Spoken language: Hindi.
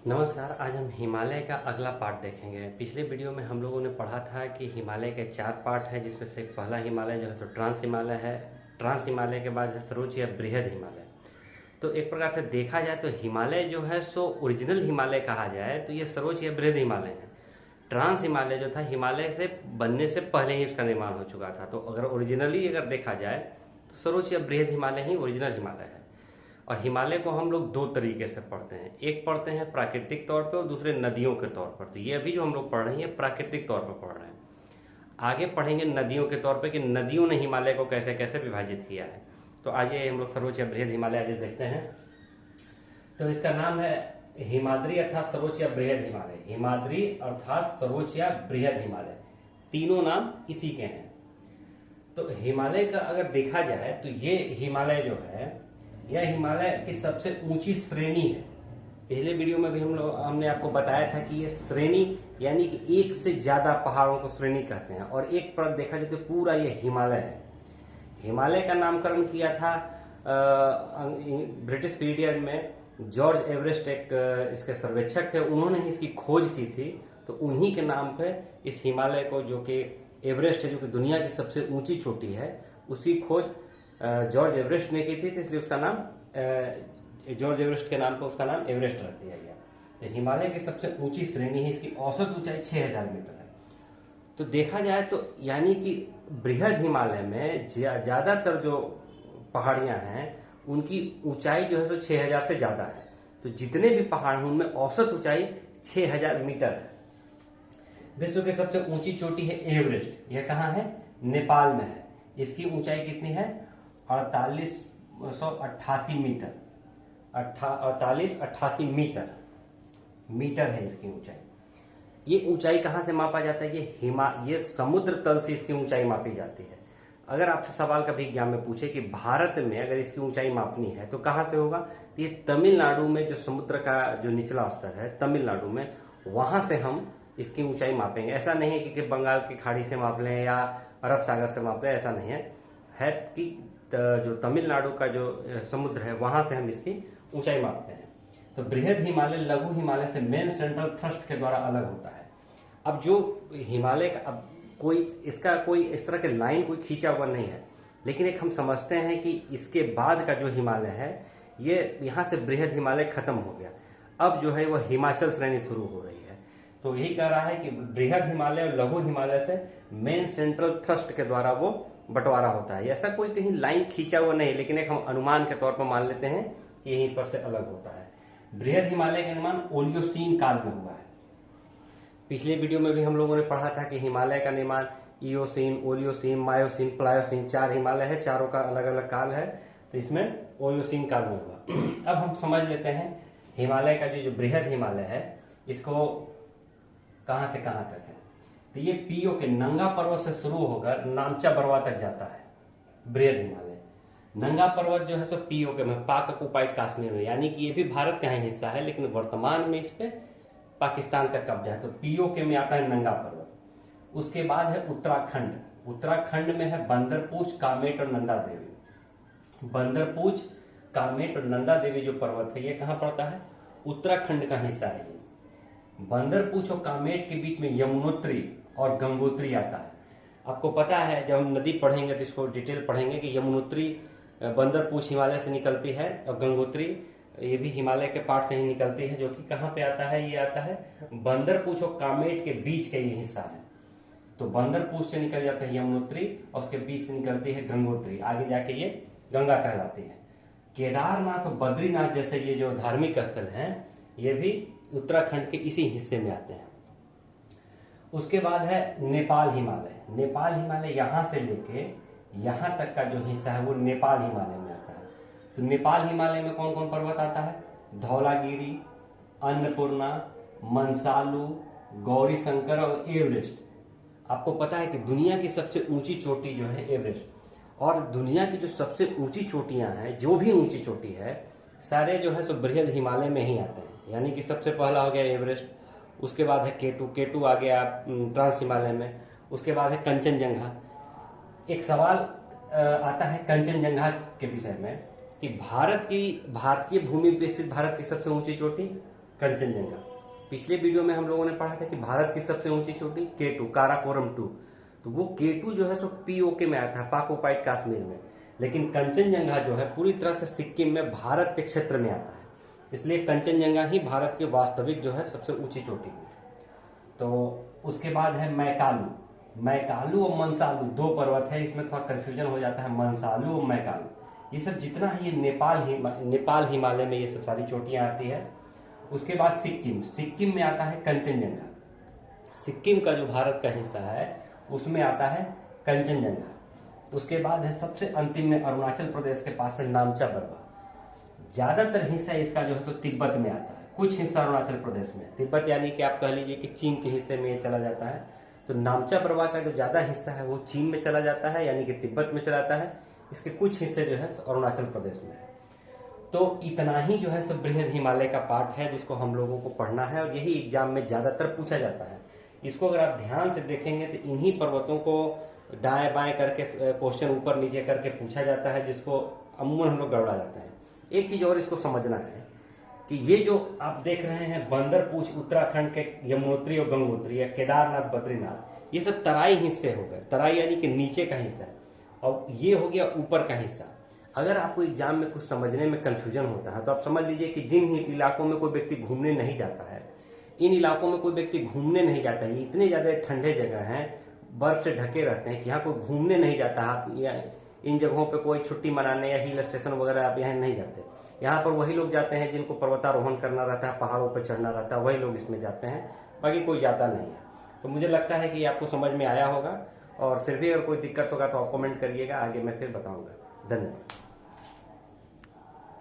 नमस्कार। आज हम हिमालय का अगला पार्ट देखेंगे। पिछले वीडियो में हम लोगों ने पढ़ा था कि हिमालय के 4 पार्ट हैं, जिसमें से पहला हिमालय जो है तो ट्रांस हिमालय है। ट्रांस हिमालय के बाद है सर्वोच्च या बृहद हिमालय। तो एक प्रकार से देखा जाए तो हिमालय जो है सो ओरिजिनल हिमालय कहा जाए तो ये सर्वोच्च या बृहद हिमालय है। ट्रांस हिमालय जो था हिमालय से बनने से पहले ही उसका निर्माण हो चुका था। तो अगर ओरिजिनली अगर देखा जाए तो सर्वोच्च या बृहद हिमालय ही ओरिजिनल हिमालय है। और हिमालय को हम लोग दो तरीके से पढ़ते हैं, एक पढ़ते हैं प्राकृतिक तौर पे और दूसरे नदियों के तौर पर। तो ये अभी जो हम लोग पढ़ रहे हैं प्राकृतिक तौर पर पढ़ रहे हैं। आगे पढ़ेंगे नदियों के तौर पे कि नदियों ने हिमालय को कैसे कैसे विभाजित किया है। तो आइए हम लोग सर्वोच्च या बृहद हिमालय आज देखते हैं। तो इसका नाम है हिमाद्री अर्थात सर्वोच्च या बृहद हिमालय। हिमाद्री अर्थात सर्वोच्च या बृहद हिमालय, तीनों नाम इसी के हैं। तो हिमालय का अगर देखा जाए तो ये हिमालय जो है यह हिमालय की सबसे ऊंची श्रेणी है। पिछले वीडियो में भी हमने आपको बताया था कि ये श्रेणी यानी कि एक से ज्यादा पहाड़ों को श्रेणी कहते हैं। और एक पर देखा जाए तो पूरा ये हिमालय है। हिमालय का नामकरण किया था ब्रिटिश पीरियड में जॉर्ज एवरेस्ट, एक इसके सर्वेक्षक थे, उन्होंने ही इसकी खोज की थी। तो उन्हीं के नाम पे इस हिमालय को, जो कि एवरेस्ट है, जो कि दुनिया की सबसे ऊंची चोटी है, उसकी खोज जॉर्ज एवरेस्ट ने की थी। तो इसलिए उसका नाम जॉर्ज एवरेस्ट के नाम पर उसका नाम एवरेस्ट रख दिया गया। तो हिमालय की सबसे ऊंची श्रेणी है, इसकी औसत ऊंचाई 6000 मीटर है। तो देखा जाए तो यानी कि बृहद हिमालय में ज्यादातर जो पहाड़ियां हैं उनकी ऊंचाई जो है सो 6000 से ज्यादा है। तो जितने भी पहाड़ हैं उनमें औसत ऊंचाई 6000 मीटर है। विश्व की सबसे ऊंची चोटी है एवरेस्ट। यह कहाँ है? नेपाल में है। इसकी ऊंचाई कितनी है? 4888 मीटर। 4888 मीटर मीटर है इसकी ऊंचाई। ये ऊंचाई कहां से मापा जाता है? ये समुद्र तल से इसकी ऊंचाई मापी जाती है। अगर आपसे सवाल कभी एग्जाम में पूछे कि भारत में अगर इसकी ऊंचाई मापनी है तो कहां से होगा, तो ये तमिलनाडु में जो समुद्र का जो निचला स्तर है तमिलनाडु में, वहां से हम इसकी ऊंचाई मापेंगे। ऐसा नहीं है कि बंगाल की खाड़ी से माप लें या अरब सागर से माप लें, ऐसा नहीं है कि जो तमिलनाडु का जो समुद्र है वहां से हम इसकी ऊंचाई मापते हैं। तो बृहद हिमालय लघु हिमालय से मेन सेंट्रल थ्रस्ट के द्वारा अलग होता है। अब जो हिमालय का अब कोई इस तरह के लाइन कोई खींचा हुआ नहीं है, लेकिन एक हम समझते हैं कि इसके बाद का जो हिमालय है ये यहाँ से बृहद हिमालय खत्म हो गया। अब जो है वह हिमाचल श्रेणी शुरू हो रही है। तो यही कह रहा है कि बृहद हिमालय और लघु हिमालय से मेन सेंट्रल थ्रस्ट के द्वारा वो बंटवारा होता है। ऐसा कोई कहीं लाइन खींचा हुआ नहीं, लेकिन एक हम अनुमान के तौर पर मान लेते हैं कि यहीं पर से अलग होता है। बृहद हिमालय का निर्माण ओलियोसीन काल में हुआ है। पिछले वीडियो में भी हम लोगों ने पढ़ा था कि हिमालय का निर्माण इयोसीन, ओलियोसीन, मायोसीन, प्लायोसीन 4 हिमालय है, चारों का अलग अलग काल है। तो इसमें ओलियोसीन काल में हुआ। अब हम समझ लेते हैं हिमालय का जो बृहद हिमालय है इसको कहां से कहां तक है। तो ये पीओ के नंगा पर्वत से शुरू होकर नामचा बरवा तक जाता है बृहद हिमालय। नंगा पर्वत जो है सो पीओ के में पाक ऑक्युपाइड कश्मीर में, यानी कि ये भी भारत का ही हिस्सा है, लेकिन वर्तमान में इस पे पाकिस्तान का कब्जा है। तो पीओके में आता है नंगा पर्वत। उसके बाद है उत्तराखंड। उत्तराखंड में है बंदरपूछ, कामेट और नंदा देवी। बंदरपूछ, कामेट और नंदा देवी जो पर्वत है ये कहां पड़ता है? उत्तराखंड का हिस्सा है ये। बंदरपूछ और कामेट के बीच में यमुनोत्री और गंगोत्री आता है। आपको पता है जब हम नदी पढ़ेंगे तो इसको डिटेल पढ़ेंगे कि यमुनोत्री बंदरपूछ हिमालय से निकलती है और गंगोत्री ये भी हिमालय के पार्ट से ही निकलती है, जो कि कहां पे आता है? ये आता है बंदरपूछ और कामेट के बीच का ये हिस्सा है। तो बंदरपूछ से निकल जाता है यमुनोत्री और उसके बीच से निकलती है गंगोत्री, आगे जाके ये गंगा कहलाती है। केदारनाथ और बद्रीनाथ जैसे ये जो धार्मिक स्थल हैं ये भी उत्तराखंड के इसी हिस्से में आते हैं। उसके बाद है नेपाल हिमालय। नेपाल हिमालय यहां से लेके यहां तक का जो हिस्सा है वो नेपाल हिमालय में आता है। तो नेपाल हिमालय में कौन कौन पर्वत आता है? धौलागिरी, अन्नपूर्णा, मंसालू, गौरी शंकर और एवरेस्ट। आपको पता है कि दुनिया की सबसे ऊंची चोटी जो है एवरेस्ट, और दुनिया की जो सबसे ऊंची चोटियां हैं, जो भी ऊंची चोटी है, सारे जो है सो बृहद हिमालय में ही आते हैं। यानी कि सबसे पहला हो गया एवरेस्ट, उसके बाद है केटू, केटू आ गया ट्रांस हिमालय में, उसके बाद है कंचनजंगा। एक सवाल आता है कंचनजंगा के विषय में कि भारतीय भूमि पर स्थित भारत की सबसे ऊंची चोटी कंचनजंगा। पिछले वीडियो में हम लोगों ने पढ़ा था कि भारत की सबसे ऊंची चोटी K2 काराकोरम 2, तो वो K2 जो है सो POK में आया था, पाक ऑक्युपाइड कश्मीर में। लेकिन कंचनजंगा जो है पूरी तरह से सिक्किम में भारत के क्षेत्र में आता है, इसलिए कंचनजंगा ही भारत की वास्तविक जो है सबसे ऊंची चोटी है। तो उसके बाद है मैकालू और मनसालू, दो पर्वत है, इसमें थोड़ा कंफ्यूजन हो जाता है, मनसालू और मैकालू। ये सब जितना है ये नेपाल हिमालय में ये सब सारी चोटियां आती है। उसके बाद सिक्किम में आता है कंचनजंगा। सिक्किम का जो भारत का हिस्सा है उसमें आता है कंचनजंगा। उसके बाद है सबसे अंतिम में अरुणाचल प्रदेश के पास है नामचा बरवा। ज्यादातर हिस्सा इसका जो है सो तिब्बत में आता है, कुछ हिस्सा अरुणाचल प्रदेश में। तिब्बत यानी कि आप कह लीजिए कि चीन के हिस्से में ये चला जाता है। तो नामचा बरवा का जो ज्यादा हिस्सा है वो चीन में चला जाता है, यानी कि तिब्बत में चला जाता है। इसके कुछ हिस्से जो है अरुणाचल प्रदेश में है। तो इतना ही जो है सब बृहद हिमालय का पार्ट है जिसको हम लोगों को पढ़ना है, और यही एग्जाम में ज्यादातर पूछा जाता है। इसको अगर आप ध्यान से देखेंगे तो इन्हीं पर्वतों को दाएं बाएं करके क्वेश्चन ऊपर नीचे करके पूछा जाता है, जिसको अमूमन हम लोग गड़बड़ा जाते हैं। एक चीज और इसको समझना है कि ये जो आप देख रहे हैं बंदरपूछ उत्तराखंड के यमुनोत्री और गंगोत्री या केदारनाथ बद्रीनाथ, ये सब तराई हिस्से हो गए। तराई यानी कि नीचे का हिस्सा, और ये हो गया ऊपर का हिस्सा। अगर आपको एग्जाम में कुछ समझने में कंफ्यूजन होता है तो आप समझ लीजिए कि जिन इलाकों में कोई व्यक्ति घूमने नहीं जाता है, इन इलाकों में कोई व्यक्ति घूमने नहीं जाता है, इतने ज्यादा ठंडे जगह हैं, बर्फ से ढके रहते हैं कि यहाँ कोई घूमने नहीं जाता। आप इन जगहों पे कोई छुट्टी मनाने या हिल स्टेशन वगैरह आप यहाँ नहीं जाते। यहाँ पर वही लोग जाते हैं जिनको पर्वतारोहण करना रहता है, पहाड़ों पर चढ़ना रहता है, वही लोग इसमें जाते हैं, बाकी कोई जाता नहीं है। तो मुझे लगता है कि आपको समझ में आया होगा, और फिर भी अगर कोई दिक्कत होगा तो आप कमेंट करिएगा, आगे मैं फिर बताऊंगा। धन्यवाद।